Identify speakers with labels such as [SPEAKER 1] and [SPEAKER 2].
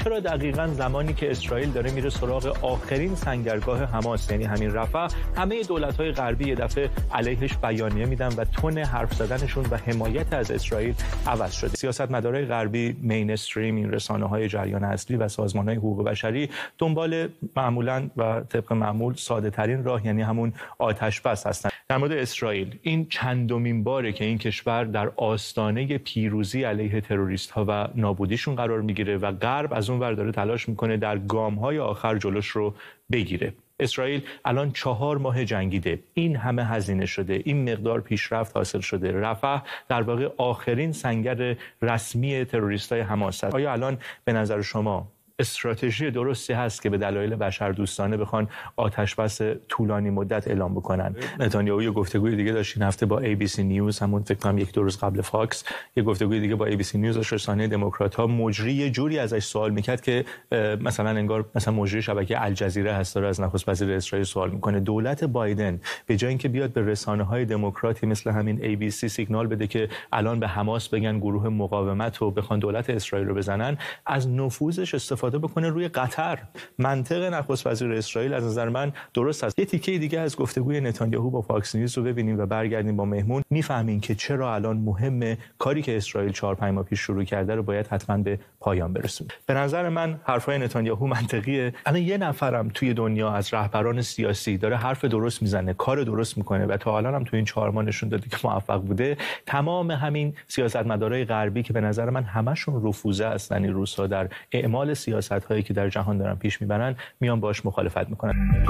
[SPEAKER 1] چرا دقیقاً زمانی که اسرائیل داره میره سراغ آخرین سنگرگاه حماس، یعنی همین رفح، همه دولت‌های غربی یه دفعه علیهش بیانیه میدن و تون حرف زدنشون و حمایت از اسرائیل عوض شده. سیاستمدارای غربی، مینستریم، این رسانه‌های جریان اصلی و سازمان‌های حقوق بشری دنبال معمولاً و طبق معمول ساده‌ترین راه، یعنی همون آتش بس هستن. در مورد اسرائیل این چندمین باره که این کشور در آستانه پیروزی علیه تروریست‌ها و نابودیشون قرار میگیره و غرب از اون ور داره تلاش میکنه در گام‌های آخر جلوش رو بگیره. اسرائیل الان 4 ماه جنگیده، این همه هزینه شده، این مقدار پیشرفت حاصل شده. رفح در واقع آخرین سنگر رسمی تروریستای حماس است. آیا الان به نظر شما استراتژی درستی هست که به دلایل بشردوستانه بخوان آتش‌بس طولانی مدت اعلام بکنن؟ نتانیاهو یه گفتگوی دیگه داشت این هفته با ABC نیوز، همون فکر کنم 1-2 روز قبل فاکس، یه گفتگوی دیگه با ABC نیوز داشت. رسانه دموکرات‌ها مجری یه جوری ازش سوال میکرد که مثلا انگار مثلا مجری شبکه الجزیره هست، داره از نخست وزیر اسرائیل سوال میکنه. دولت بایدن به جای اینکه بیاد به رسانه‌های دموکراتی مثل همین ABC سیگنال بده که الان به حماس بگن گروه مقاومت و بخوان دولت اسرائیل رو بزنن، از نفوذش استفاده بکنه روی قطر. منطق نخست وزیر اسرائیل از نظر من درست است. یه تیکه دیگه از گفتگوی نتانیاهو با فاکس نیوز رو ببینیم و برگردیم با مهمون، میفهمیم که چرا الان مهمه کاری که اسرائیل 4-5 ماه پیش شروع کرده رو باید حتما به پایان برسونه. به نظر من حرفای نتانیاهو منطقیه. الان یه نفرم توی دنیا از رهبران سیاسی داره حرف درست میزنه، کار درست میکنه و تا الان هم تو این 4 ماه نشون داده که موفق بوده. تمام همین سیاستمدارای غربی که به نظر من همشون رفوزه هستن، این روزها در اعمال سیاست‌هایی که در جهان دارن پیش میبرن، میان باش مخالفت میکنن.